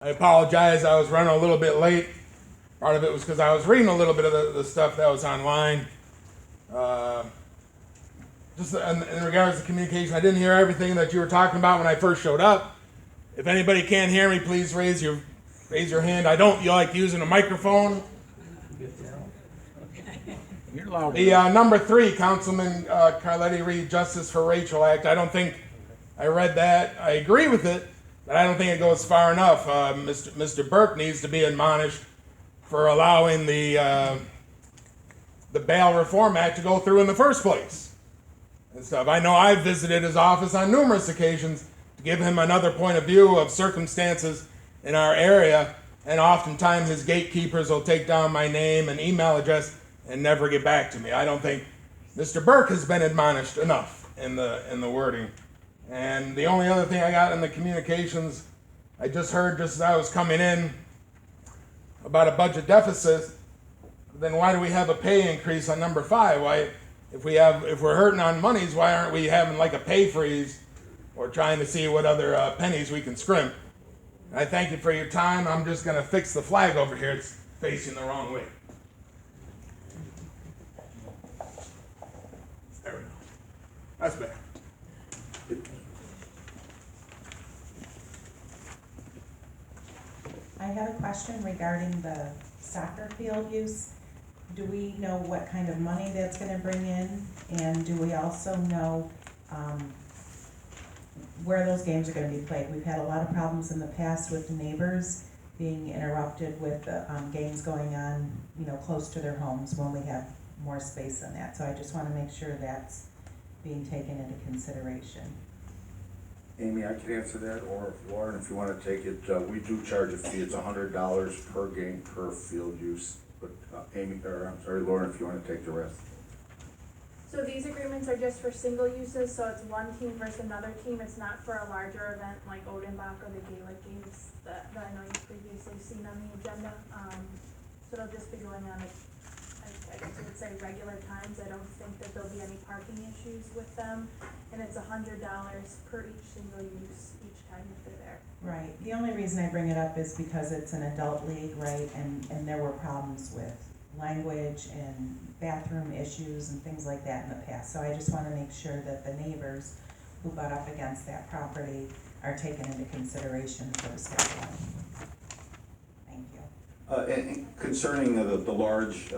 I apologize, I was running a little bit late. Part of it was because I was reading a little bit of the stuff that was online. Just in regards to communication, I didn't hear everything that you were talking about when I first showed up. If anybody can't hear me, please raise your hand. I don't like using a microphone. You're loud. The number 3, Councilman Carletti Reed, Justice for Rachel Act. I don't think I read that. I agree with it, but I don't think it goes far enough. Mr. Burke needs to be admonished for allowing the Bail Reform Act to go through in the first place and stuff. I know I've visited his office on numerous occasions to give him another point of view of circumstances in our area, and oftentimes his gatekeepers will take down my name and email address and never get back to me. I don't think Mr. Burke has been admonished enough in the wording. And the only other thing I got in the communications, I just heard just as I was coming in about a budget deficit. Then why do we have a pay increase on number 5? Why, if we're hurting on monies, why aren't we having like a pay freeze or trying to see what other pennies we can scrimp? I thank you for your time. I'm just going to fix the flag over here. It's facing the wrong way. There we go. That's better. I have a question regarding the soccer field use. Do we know what kind of money that's gonna bring in? And do we also know, where those games are gonna be played? We've had a lot of problems in the past with neighbors being interrupted with, games going on, close to their homes when we have more space than that. So I just wanna make sure that's being taken into consideration. Amy, I can answer that, or Lauren, if you wanna take it, we do charge a fee, it's $100 per game per field use. But Lauren, if you wanna take the rest. So these agreements are just for single uses, so it's one team versus another team, it's not for a larger event like Odenbach or the Gaelic games that I know you've previously seen on the agenda. So it'll just be going on at, I guess I would say regular times. I don't think that there'll be any parking issues with them, and it's $100 per each single use each time that they're there. Right, the only reason I bring it up is because it's an adult league, right, and there were problems with language and bathroom issues and things like that in the past. So I just wanna make sure that the neighbors who butt up against that property are taken into consideration for the scheduling. Thank you. And concerning the large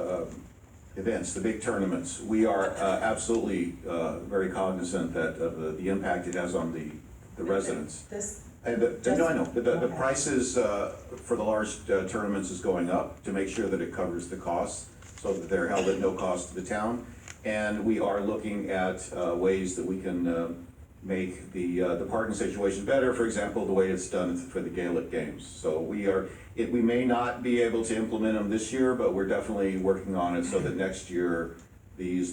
events, the big tournaments, we are absolutely very cognizant that of the impact it has on the residents. And the prices for the large tournaments is going up to make sure that it covers the costs, so that they're held at no cost to the town. And we are looking at ways that we can make the parking situation better. For example, the way it's done for the Gaelic games. So we may not be able to implement them this year, but we're definitely working on it so that next year the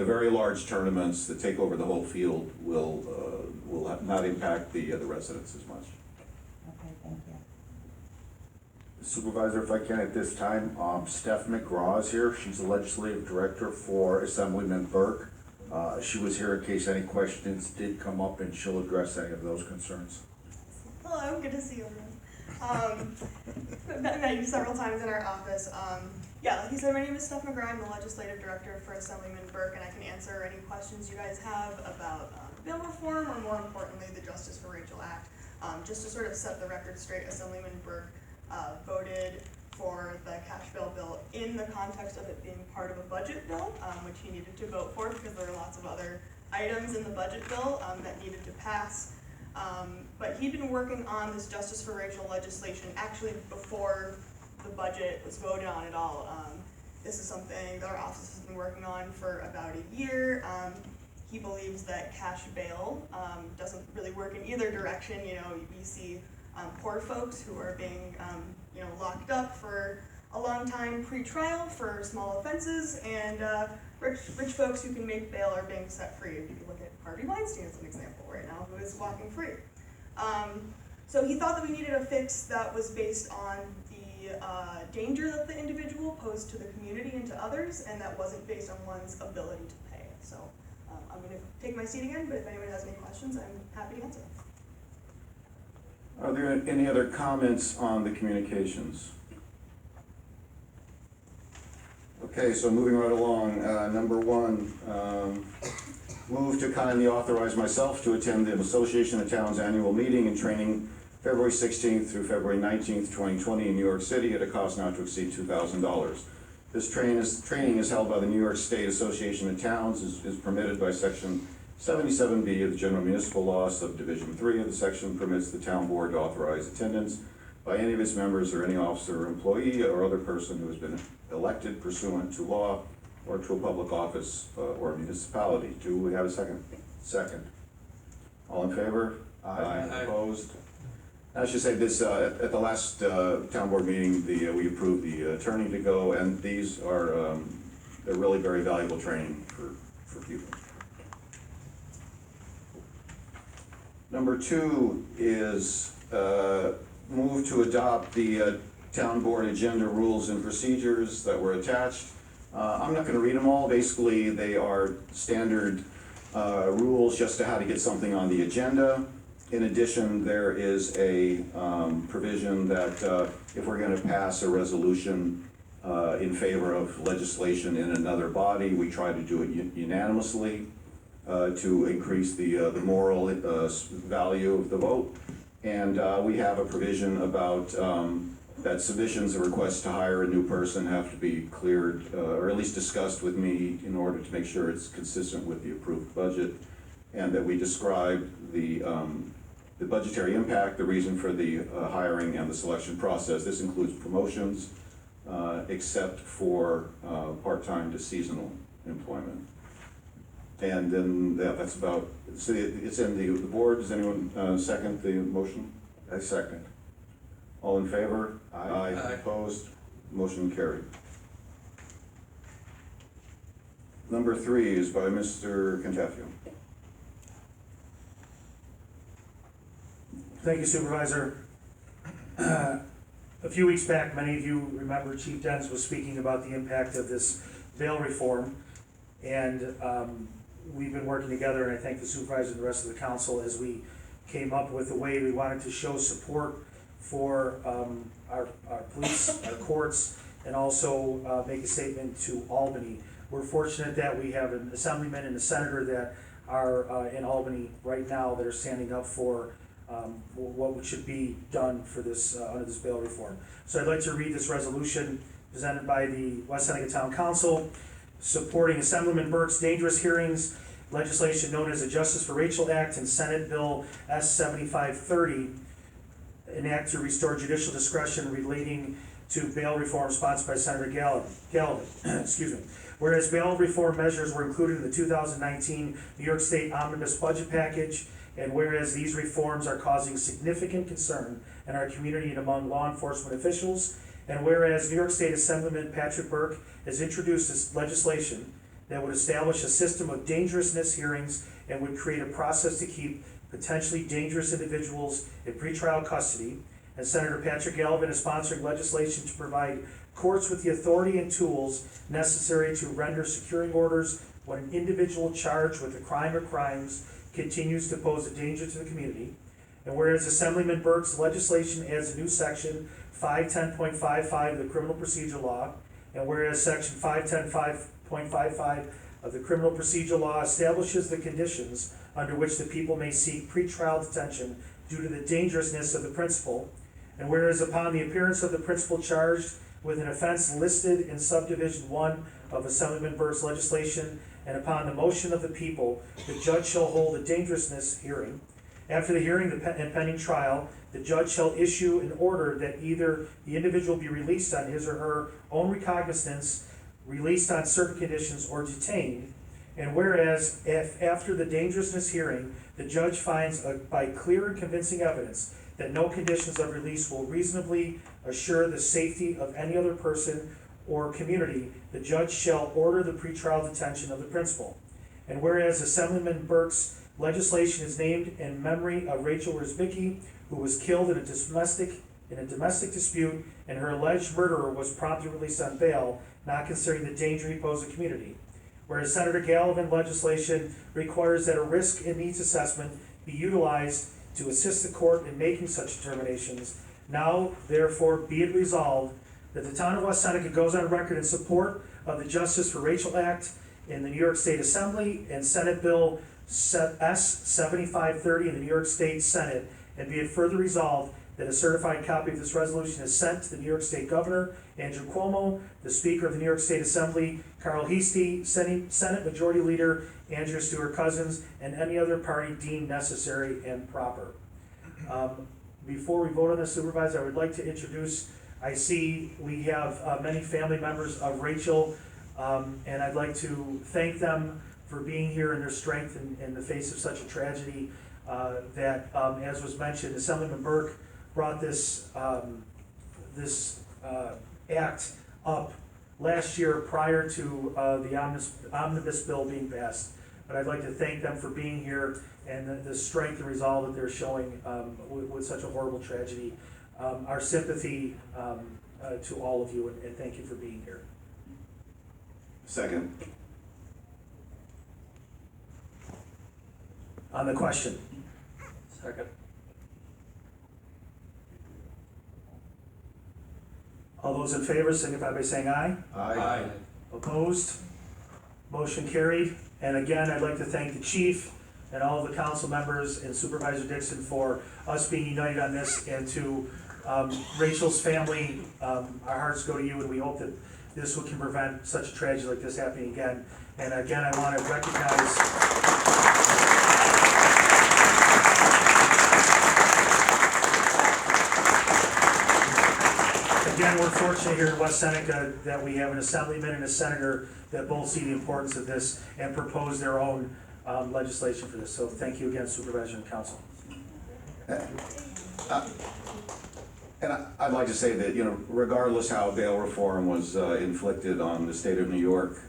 very large tournaments that take over the whole field will not impact the residents as much. Okay, thank you. Supervisor, if I can at this time, Steph McGraw is here. She's the legislative director for Assemblyman Burke. She was here in case any questions did come up, and she'll address any of those concerns. Hello, good to see you everyone. Met you several times in our office. Like you said, my name is Steph McGraw. I'm the legislative director for Assemblyman Burke, and I can answer any questions you guys have about bill reform, or more importantly, the Justice for Rachel Act. Just to sort of set the record straight, Assemblyman Burke voted for the cash bail bill in the context of it being part of a budget bill, which he needed to vote for because there are lots of other items in the budget bill that needed to pass. But he'd been working on this Justice for Rachel legislation actually before the budget was voted on at all. This is something that our office has been working on for about a year. He believes that cash bail doesn't really work in either direction. We see poor folks who are being locked up for a long time pre-trial for small offenses, and rich folks who can make bail are being set free. If you look at Harvey Weinstein as an example right now, who is walking free. So he thought that we needed a fix that was based on the danger that the individual posed to the community and to others, and that wasn't based on one's ability to pay. So I'm going to take my seat again, but if anyone has any questions, I'm happy to answer them. Are there any other comments on the communications? Okay, so moving right along, number one, move to kindly authorize myself to attend the Association of Towns Annual Meeting and Training February 16th through February 19th, 2020 in New York City at a cost not to exceed $2,000. This training is held by the New York State Association of Towns, is permitted by Section 77B of the General Municipal Law, Subdivision 3 of the section permits the town board to authorize attendance by any of its members or any officer or employee or other person who has been elected pursuant to law or to a public office or municipality. Do we have a second? Second. All in favor? Aye. Opposed? I should say this, at the last town board meeting, we approved the attorney to go, and these are, they're really very valuable training for people. Number two is move to adopt the town board agenda rules and procedures that were attached. I'm not gonna read them all. Basically, they are standard rules just to how to get something on the agenda. In addition, there is a provision that if we're gonna pass a resolution in favor of legislation in another body, we try to do it unanimously to increase the moral value of the vote. And we have a provision about that submissions or requests to hire a new person have to be cleared, or at least discussed with me in order to make sure it's consistent with the approved budget. And that we describe the budgetary impact, the reason for the hiring and the selection process. This includes promotions, except for part-time to seasonal employment. And then that's about, so it's in the board. Does anyone second the motion? I second. All in favor? Aye. Opposed? Motion carried. Number three is by Mr. Cantafio. Thank you, Supervisor. A few weeks back, many of you remember Chief Dens was speaking about the impact of this bail reform. And we've been working together, and I thank the supervisor and the rest of the council as we came up with a way we wanted to show support for our police, our courts, and also make a statement to Albany. We're fortunate that we have an assemblyman and a senator that are in Albany right now that are standing up for what should be done for this under this bail reform. So I'd like to read this resolution presented by the West Seneca Town Council supporting Assemblyman Burke's dangerous hearings legislation known as the Justice for Rachel Act and Senate Bill S 7530, an act to restore judicial discretion relating to bail reform sponsored by Senator Gallivan. Excuse me. Whereas bail reform measures were included in the 2019 New York State Omnibus Budget Package, and whereas these reforms are causing significant concern in our community and among law enforcement officials, and whereas New York State Assemblyman Patrick Burke has introduced this legislation that would establish a system of dangerousness hearings and would create a process to keep potentially dangerous individuals in pretrial custody, and Senator Patrick Gallivan is sponsoring legislation to provide courts with the authority and tools necessary to render securing orders when an individual charged with a crime or crimes continues to pose a danger to the community. And whereas Assemblyman Burke's legislation adds a new section 510.55 of the Criminal Procedure Law, and whereas section 510.55 of the Criminal Procedure Law establishes the conditions under which the people may seek pretrial detention due to the dangerousness of the principal, and whereas upon the appearance of the principal charged with an offense listed in subdivision 1 of Assemblyman Burke's legislation, and upon the motion of the people, the judge shall hold a dangerousness hearing. After the hearing and pending trial, the judge shall issue an order that either the individual be released on his or her own recognizance, released on certain conditions, or detained. And whereas if after the dangerousness hearing, the judge finds by clear and convincing evidence that no conditions of release will reasonably assure the safety of any other person or community, the judge shall order the pretrial detention of the principal. And whereas Assemblyman Burke's legislation is named in memory of Rachel Rizbicki, who was killed in a domestic dispute, and her alleged murderer was promptly released on bail, not considering the danger he posed to the community. Whereas Senator Gallivan legislation requires that a risk and needs assessment be utilized to assist the court in making such determinations. Now, therefore, be it resolved that the town of West Seneca goes on record in support of the Justice for Rachel Act in the New York State Assembly and Senate Bill S 7530 in the New York State Senate, and be it further resolved that a certified copy of this resolution is sent to the New York State Governor, Andrew Cuomo, the Speaker of the New York State Assembly, Carl Heastie, Senate Majority Leader, Andrew Stewart Cousins, and any other party deemed necessary and proper. Before we vote on this, Supervisor, I would like to introduce, I see we have many family members of Rachel, and I'd like to thank them for being here and their strength in the face of such a tragedy. As was mentioned, Assemblyman Burke brought this act up last year prior to the omnibus bill being passed. But I'd like to thank them for being here and the strength and resolve that they're showing with such a horrible tragedy. Our sympathy to all of you, and thank you for being here. Second. On the question? Second. All those in favor signify by saying aye. Aye. Opposed? Motion carried. And again, I'd like to thank the chief and all of the council members and Supervisor Dixon for us being united on this, and to Rachel's family, our hearts go to you, and we hope that this can prevent such a tragedy like this happening again. And again, I want to recognize again, we're fortunate here in West Seneca that we have an assemblyman and a senator that both see the importance of this and propose their own legislation for this. So thank you again, Supervisor and Council. And I'd like to say that, regardless how bail reform was inflicted on the state of New York,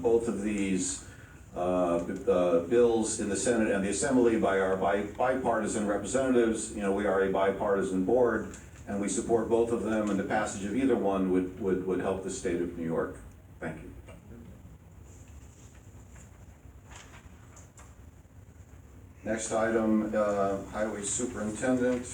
both of these bills in the Senate and the Assembly by our bipartisan representatives, we are a bipartisan board, and we support both of them, and the passage of either one would help the state of New York. Thank you. Next item, Highway Superintendent.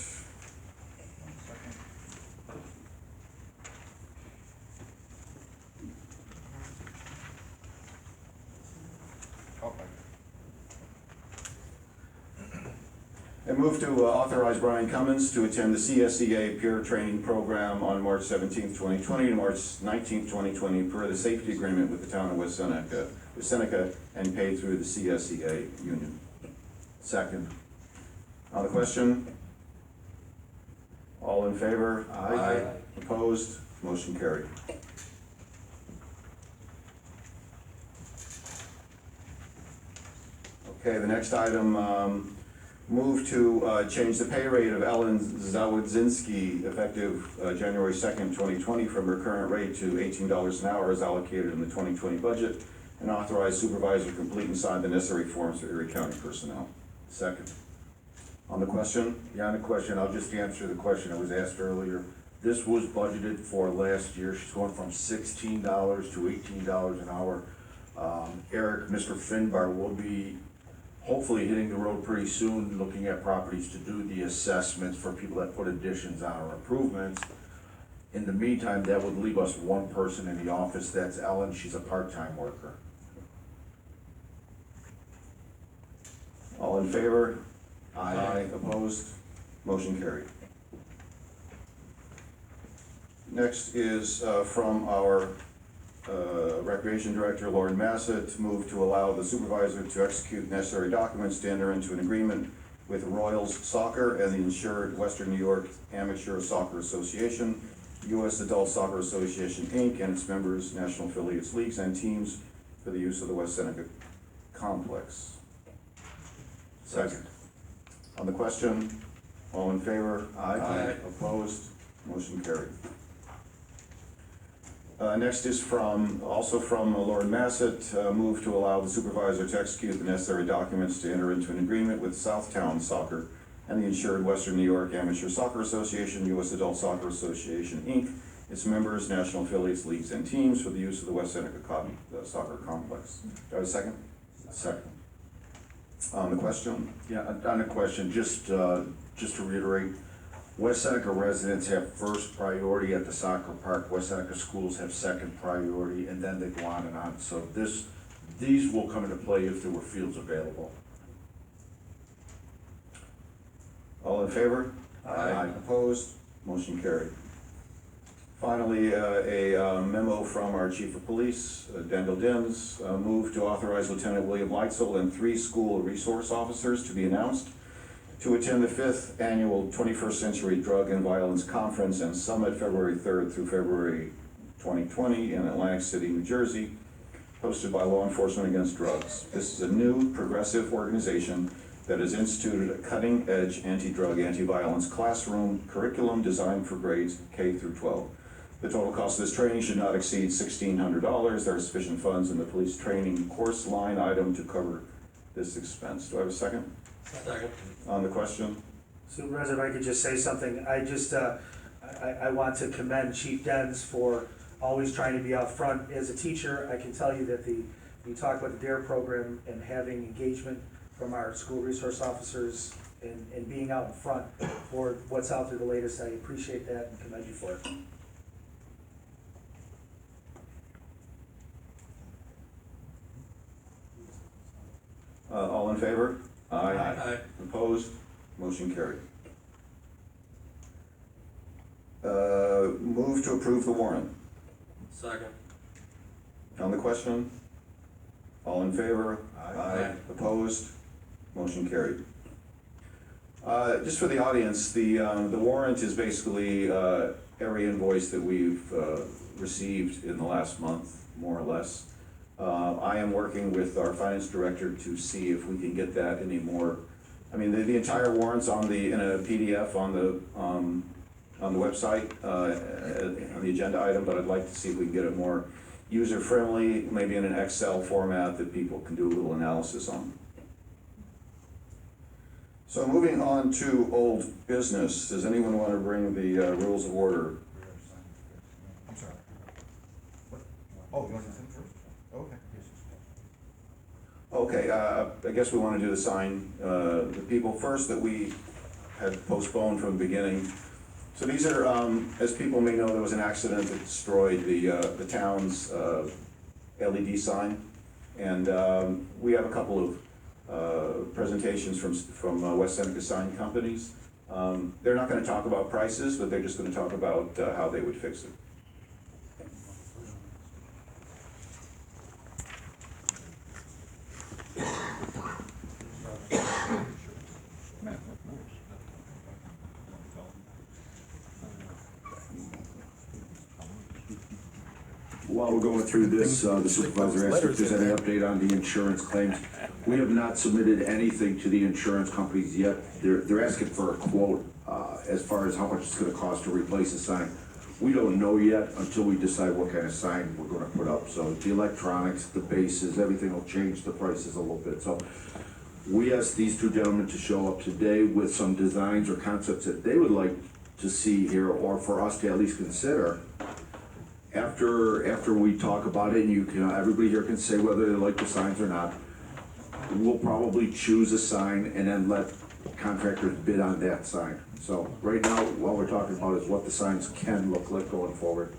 I move to authorize Brian Cummins to attend the CSEA peer training program on March 17th, 2020 to March 19th, 2020 per the safety agreement with the town of West Seneca, and paid through the CSEA union. Second. On the question? All in favor? Aye. Opposed? Motion carried. Okay, the next item, move to change the pay rate of Ellen Zawodzinski effective January 2nd, 2020 from her current rate to $18 an hour as allocated in the 2020 budget, and authorize supervisor to complete and sign the necessary forms for Erie County personnel. Second. On the question? Yeah, on the question, I'll just answer the question that was asked earlier. This was budgeted for last year. She's going from $16 to $18 an hour. Eric, Mr. Finbar, will be hopefully hitting the road pretty soon, looking at properties to do the assessments for people that put additions on or improvements. In the meantime, that would leave us one person in the office. That's Ellen. She's a part-time worker. All in favor? Aye. Opposed? Motion carried. Next is from our Recreation Director, Lauren Massett, move to allow the supervisor to execute necessary documents to enter into an agreement with Royals Soccer and the insured Western New York Amateur Soccer Association, U.S. Adult Soccer Association, Inc., and its members, national affiliates, leagues, and teams for the use of the West Seneca complex. Second. On the question, all in favor? Aye. Opposed? Motion carried. Next is also from Lauren Massett, move to allow the supervisor to execute the necessary documents to enter into an agreement with Southtown Soccer and the insured Western New York Amateur Soccer Association, U.S. Adult Soccer Association, Inc., its members, national affiliates, leagues, and teams for the use of the West Seneca Soccer Complex. Do I have a second? Second. On the question? Yeah, on the question, just to reiterate, West Seneca residents have first priority at the soccer park, West Seneca schools have second priority, and then they go on and on. So these will come into play if there were fields available. All in favor? Aye. Opposed? Motion carried. Finally, a memo from our chief of police, Daniel Dims, move to authorize Lieutenant William Leitzel and 3 school resource officers to be announced to attend the 5th annual 21st Century Drug and Violence Conference and Summit, February 3rd through February 2020 in Atlantic City, New Jersey, hosted by Law Enforcement Against Drugs. This is a new progressive organization that has instituted a cutting-edge anti-drug, anti-violence classroom curriculum designed for grades K through 12. The total cost of this training should not exceed $1,600. There are sufficient funds in the police training course line item to cover this expense. Do I have a second? Second. On the question? Supervisor, if I could just say something, I want to commend Chief Dens for always trying to be out front. As a teacher, I can tell you that you talk about the DARE program and having engagement from our school resource officers and being out in front for what's out there the latest. I appreciate that and commend you for it. All in favor? Aye. Opposed? Motion carried. Move to approve the warrant. Second. On the question? All in favor? Aye. Opposed? Motion carried. Just for the audience, the warrant is basically every invoice that we've received in the last month, more or less. I am working with our finance director to see if we can get that any more. I mean, the entire warrant's in a PDF on the website, on the agenda item, but I'd like to see if we can get it more user-friendly, maybe in an Excel format that people can do a little analysis on. So moving on to old business, does anyone want to bring the rules of order? I'm sorry. What? Oh, you want to do them first? Okay. Okay, I guess we want to do the people first that we had postponed from the beginning. So these are, as people may know, there was an accident that destroyed the town's LED sign. And we have a couple of presentations from West Seneca sign companies. They're not going to talk about prices, but they're just going to talk about how they would fix it. While we're going through this, the supervisor asked if there's any update on the insurance claims. We have not submitted anything to the insurance companies yet. They're asking for a quote as far as how much it's gonna cost to replace a sign. We don't know yet until we decide what kind of sign we're gonna put up. So the electronics, the bases, everything will change the prices a little bit. So we asked these two gentlemen to show up today with some designs or concepts that they would like to see here, or for us to at least consider. After we talk about it, and you can, everybody here can say whether they like the signs or not, we'll probably choose a sign and then let contractors bid on that sign. So right now, what we're talking about is what the signs can look like going forward.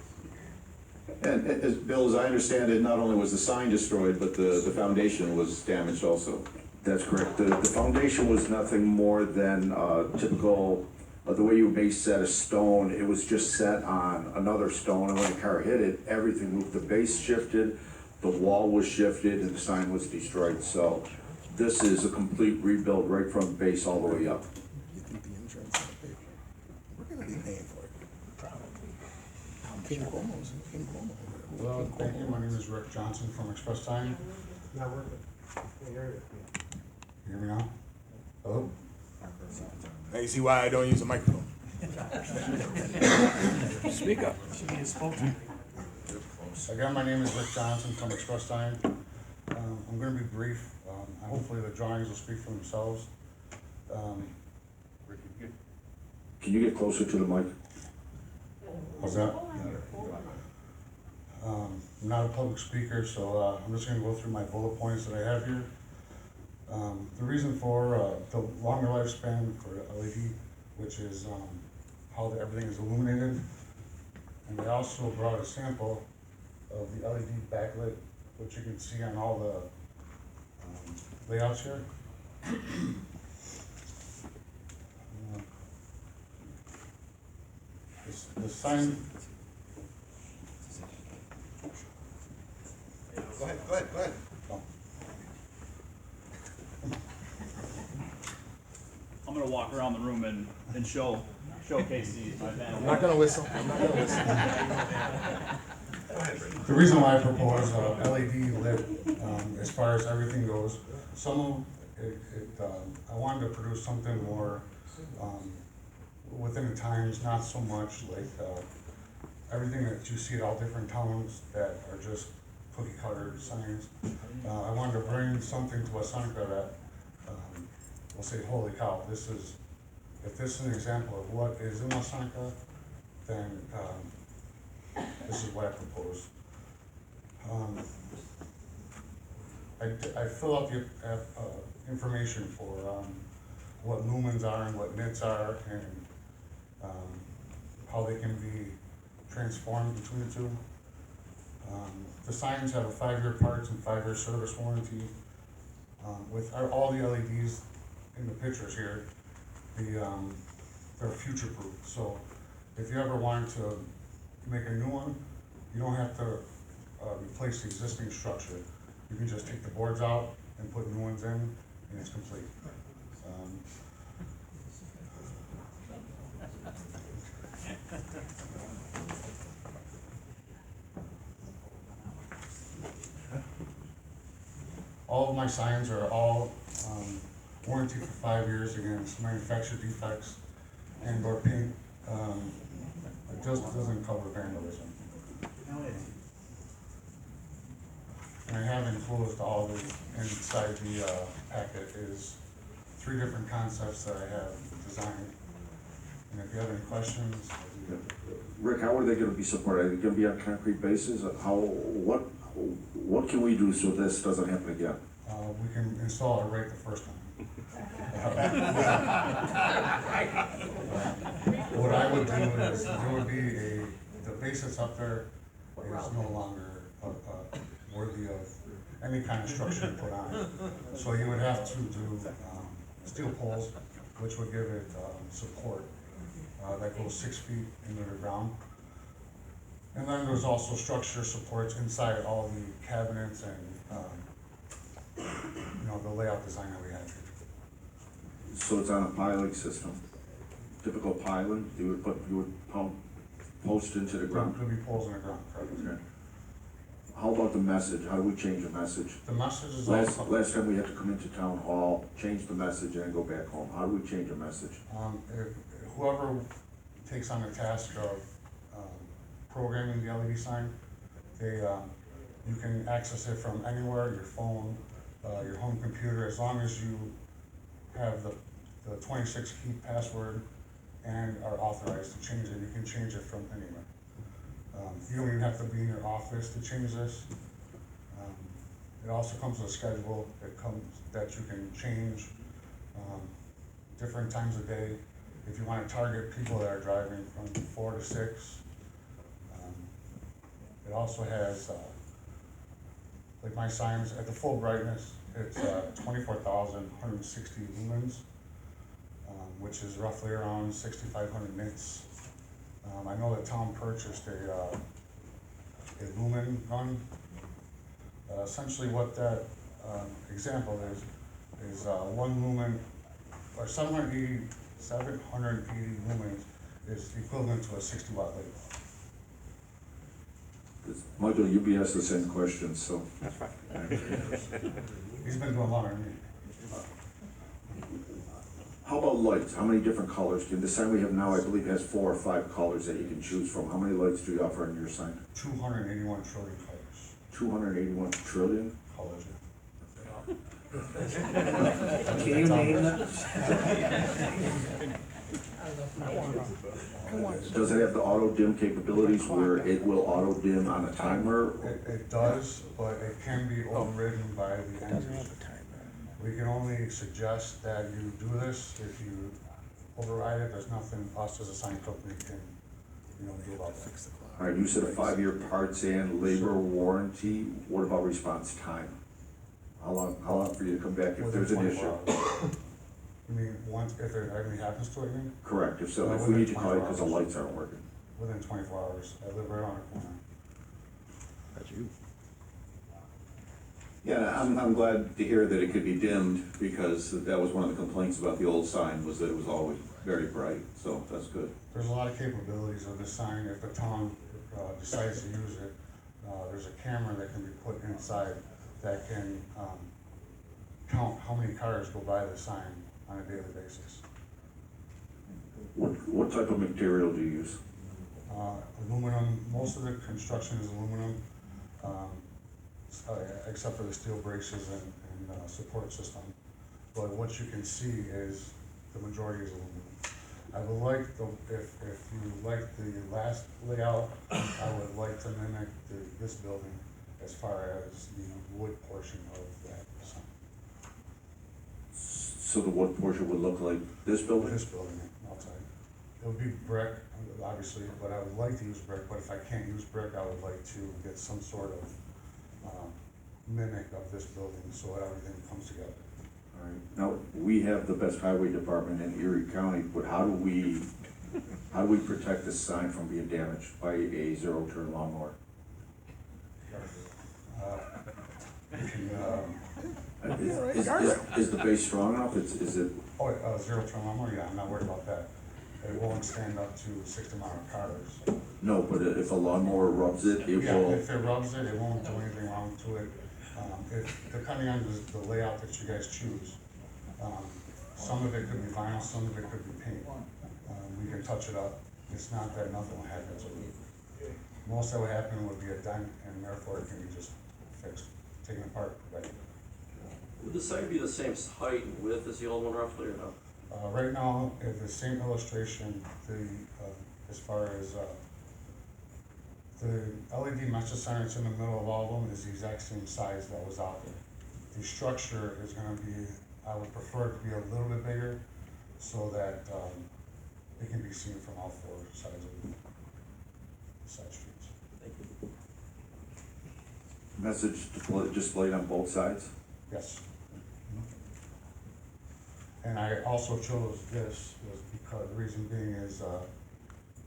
And as Bill, as I understand it, not only was the sign destroyed, but the foundation was damaged also. That's correct. The foundation was nothing more than typical, the way you may set a stone. It was just set on another stone, and when the car hit it, everything moved. The base shifted, the wall was shifted, and the sign was destroyed. So this is a complete rebuild right from base all the way up. We're gonna be paying for it. Probably. Hello, thank you. My name is Rick Johnson from Express Time. Not working. I hear you. You hear me now? Hello? Now you see why I don't use a microphone. Speak up. Again, my name is Rick Johnson from Express Time. I'm gonna be brief. Hopefully the drawings will speak for themselves. Can you get closer to the mic? How's that? I'm not a public speaker, so I'm just gonna go through my bullet points that I have here. The reason for the longer lifespan for LED, which is how everything is illuminated. And they also brought a sample of the LED backlit, which you can see on all the layouts here. The sign, Go ahead. I'm gonna walk around the room and showcase these. I'm not gonna whistle. the reason why I propose LED lit, as far as everything goes, some of it, I wanted to produce something more, within the times, not so much like, everything that you see at all different towns that are just cookie cutter signs. I wanted to bring something to Wasanka that, will say, holy cow, if this is an example of what is in Wasanka, then, this is what I propose. I fill out the, information for, what lumens are and what nits are and, how they can be transformed between the two. The signs have a 5-year parts and 5-year service warranty. With all the LEDs in the pictures here, they're future proof. So if you ever wanted to make a new one, you don't have to replace the existing structure. You can just take the boards out and put new ones in, and it's complete. All of my signs are all warranty for 5 years against manufacturer defects and or paint. It just doesn't cover vandalism. And I have enclosed all the, inside the packet is 3 different concepts that I have designed. And if you have any questions, Rick, how are they gonna be supported? Are they gonna be on concrete bases? What can we do so this doesn't happen again? we can install it right the first time. What I would do is, there would be the base that's up there is no longer worthy of any kind of structure to put on it. So you would have to do steel poles, which would give it support that goes 6 feet into the ground. And then there's also structure supports inside all the cabinets and the layout design that we have here. So it's on a piling system, typical piling, you would pump post into the ground? Could be poles in the ground, correct. Okay. How about the message? How do we change the message? The message is Last also, time we had to come into town hall, change the message and then go back home. How do we change a message? if whoever takes on the task of programming the LED sign, you can access it from anywhere, your phone, your home computer, as long as you have the 26 key password and are authorized to change it. You can change it from anywhere. You don't even have to be in your office to change this. It also comes with a schedule that you can change different times of day. If you want to target people that are driving from 4 to 6. It also has, like my signs, at the full brightness, it's 24,160 lumens, which is roughly around 6,500 nits. I know the town purchased a lumen gun. Essentially what that example is 1 lumen, or 780 lumens is equivalent to a 60-watt light bulb. Michael, UBS the same question, so. He's been doing longer than me. How about lights? How many different colors? The sign we have now, I believe, has 4 or 5 colors that you can choose from. How many lights do you offer on your sign? 281 trillion colors. 281 trillion? Colors, Can you name them? Does it have the auto dim capabilities where it will auto dim on a timer? It does, but it can be overridden by the end user. We can only suggest that you do this. If you override it, there's nothing us as a sign company can, do about that. All right, you said a 5-year parts and labor warranty. What about response time? How long for you to come back if there's an Within issue? 24 hours. You mean, once, if anything happens to it, you mean? Correct, if so, if we Within need to call you 24 because the hours. lights aren't working. Within 24 hours. I live right on the corner. That's you. Yeah, I'm glad to hear that it could be dimmed, because that was one of the complaints about the old sign, was that it was always very bright, so that's good. There's a lot of capabilities of this sign. If the town decides to use it, there's a camera that can be put inside that can count how many cars go by the sign on a daily basis. What type of material do you use? Aluminum, most of the construction is aluminum, except for the steel braces and support system. But what you can see is the majority is aluminum. I would like if you like the last layout, I would like to mimic this building as far as the wood portion of that sign. So the wood portion would look like this building? This building outside. It would be brick, obviously, but I would like to use brick, but if I can't use brick, I would like to get some sort of mimic of this building so that everything comes together. All right. Now, we have the best highway department in Erie County, but how do we protect this sign from being damaged by a zero-turn lawnmower? Is the base strong enough? Is it? Zero-turn lawnmower, yeah, I'm not worried about that. It won't stand up to 60 mile cars. No, but if a lawnmower rubs it, it Yeah, will. if it rubs it, it won't do anything wrong to it. Depending on the layout that you guys choose, some of it could be vinyl, some of it could be paint. We can touch it up. It's not that nothing will happen to it. Most that would happen would be a dent, and therefore it can be just fixed, taken apart, right? Would the sign be the same height and width as the old one roughly, or no? Right now, if the same illustration, as far as, the LED message sign that's in the middle of all of them is the exact same size that was out there. The structure is gonna be, I would prefer it to be a little bit bigger so that, it can be seen from all 4 sides of the side streets. Message displayed on both sides? Yes. And I also chose this was because, the reason being is,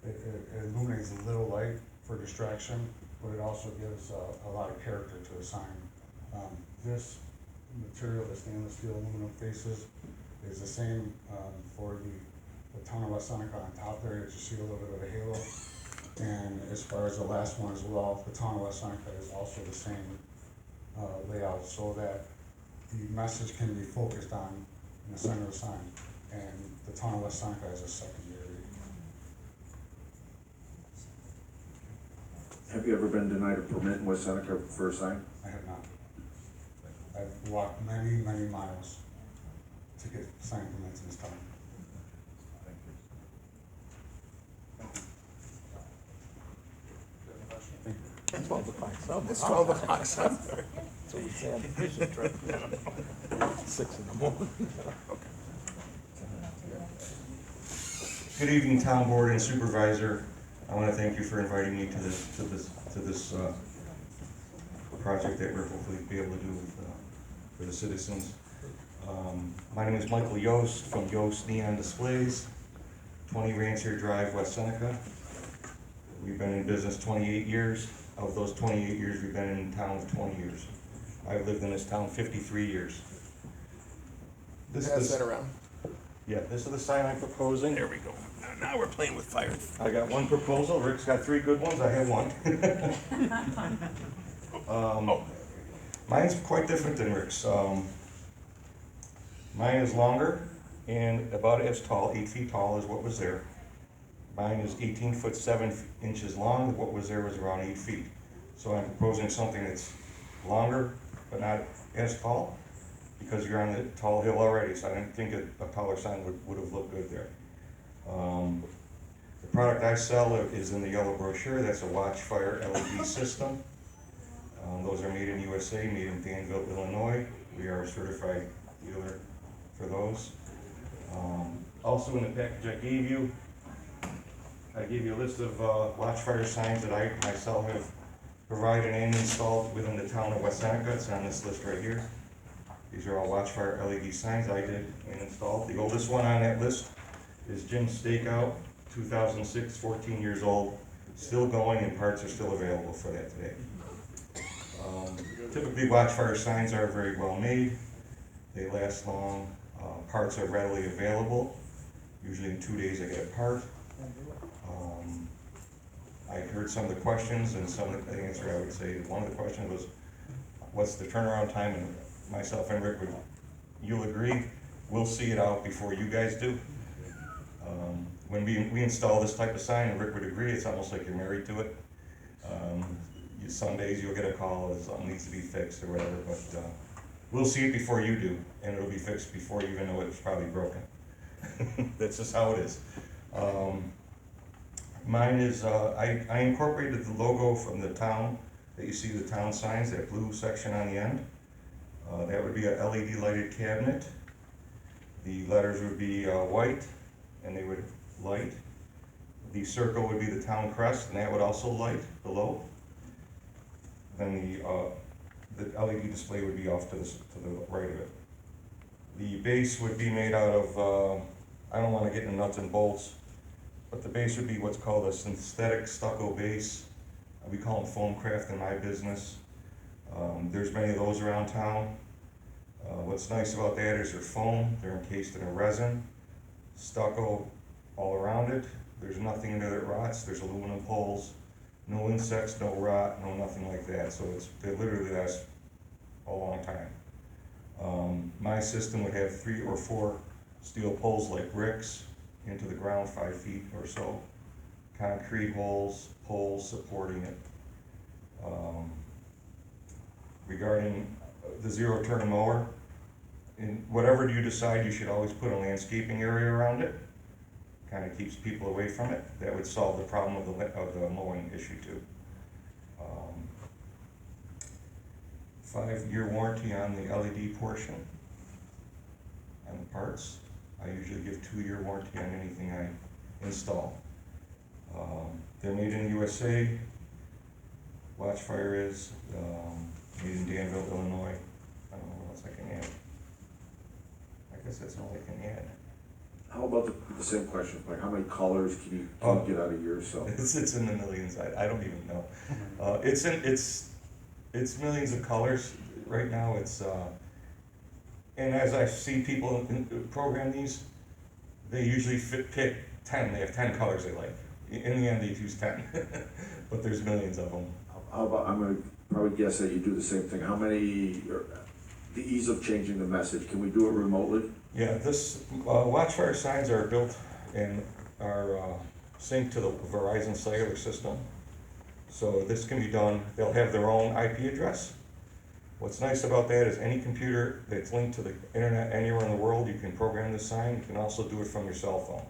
it illuminates a little light for distraction, but it also gives a lot of character to the sign. This material, the stainless steel aluminum faces, is the same for the town of West Seneca on top there, that you see a little bit of a halo. And as far as the last one as well, the town of West Seneca is also the same layout, so that the message can be focused on in the center of the sign, and the town of West Seneca is a secondary. Have you ever been denied a permit in West Seneca for a sign? I have not. I've walked many, many miles to get sign permits in this town. It's 12 o'clock. It's 12 o'clock. So we said, 6 in the morning. Good evening, town board and supervisor. I want to thank you for inviting me to this project that we're hopefully be able to do for the citizens. My name is Michael Yost from Yost Neon Displays, 20 Rancher Drive, West Seneca. We've been in business 28 years. Of those 28 years, we've been in town for 20 years. I've lived in this town 53 years. Pass that around. Yeah, this is the sign I'm proposing. There we go. Now we're playing with fire. I got one proposal. Rick's got 3 good ones. I have one. Mine's quite different than Rick's. Mine is longer and about as tall, 8 feet tall is what was there. Mine is 18 foot 7 inches long. What was there was around 8 feet. So I'm proposing something that's longer but not as tall, because you're on the tall hill already, so I didn't think a taller sign would have looked good there. The product I sell is in the yellow brochure. That's a Watchfire LED system. Those are made in USA, made in Danville, Illinois. We are a certified dealer for those. Also in the package I gave you a list of watch fire signs that I myself have provided and installed within the town of West Seneca. It's on this list right here. These are all watch fire LED signs I did and installed. The oldest one on that list is Jim's Stakeout, 2006, 14 years old, still going, and parts are still available for that today. Typically, watch fire signs are very well made. They last long. Parts are readily available. Usually in 2 days I get a part. I heard some of the questions, and some of the answer I would say, one of the questions was, what's the turnaround time? And myself and Rick you'll agree, we'll see it out before you guys do. When we install this type of sign, and Rick would agree, it's almost like you're married to it. Some days you'll get a call that something needs to be fixed or whatever, but we'll see it before you do, and it'll be fixed before you even know it's probably broken. That's just how it is. Mine is, I incorporated the logo from the town, that you see the town signs, that blue section on the end. That would be a LED lighted cabinet. The letters would be white, and they would light. The circle would be the town crest, and that would also light below. Then the LED display would be off to the right of it. The base would be made out of, I don't want to get into nuts and bolts, but the base would be what's called a synthetic stucco base. We call them foam craft in my business. There's many of those around town. What's nice about that is they're foam, they're encased in a resin, stucco all around it. There's nothing in there that rots. There's aluminum poles, no insects, no rot, no nothing like that. So they literally last a long time. My system would have 3 or 4 steel poles like bricks into the ground 5 feet or so. Concrete holes, poles supporting it. Regarding the zero turn mower, in whatever you decide, you should always put a landscaping area around it. Kind of keeps people away from it. That would solve the problem of the mowing issue too. 5-year warranty on the LED portion, on the parts. I usually give 2-year warranty on anything I install. They're made in the USA. Watchfire is made in Danville, Illinois. I don't know what else I can add. I guess that's all I can add. How about the same question, like how many colors can you get out of yours? So It's in the millions. I don't even know. It's millions of colors right now. And as I see people program these, they usually pick 10. They have 10 colors they like. In the end, they use 10, but there's millions of them. how about, I'm gonna probably guess that you do the same thing. How many, the ease of changing the message, can we do it remotely? Yeah, this Watchfire signs are built and are synced to the Verizon cellular system. So this can be done, they'll have their own IP address. What's nice about that is any computer that's linked to the internet anywhere in the world, you can program this sign. You can also do it from your cell phone.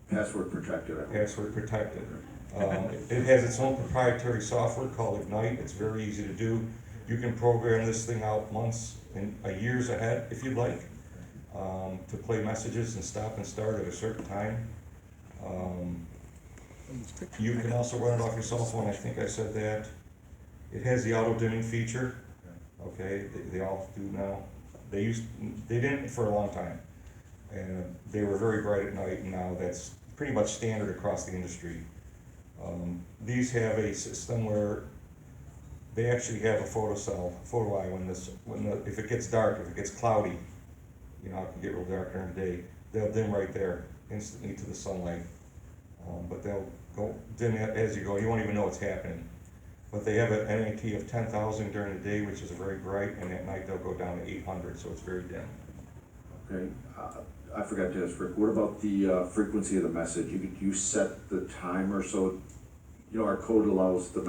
Password protected, I hope. Password protected. It has its own proprietary software called Ignite. It's very easy to do. You can program this thing out months and years ahead if you'd like, to play messages and stop and start at a certain time. You can also run it off your cell phone. I think I said that. It has the auto dimming feature. Okay, they all do now. They didn't for a long time, and they were very bright at night. And now that's pretty much standard across the industry. These have a system where they actually have a photo eye if it gets dark, if it gets cloudy, you know, it can get real dark during the day. They'll dim right there instantly to the sunlight, but they'll go dim as you go. You won't even know what's happening. But they have an NAT of 10,000 during the day, which is very bright, and at night they'll go down to 800, so it's very dim. Okay, I forgot to ask Rick, what about the frequency of the message? You set the timer so, you know, our code allows the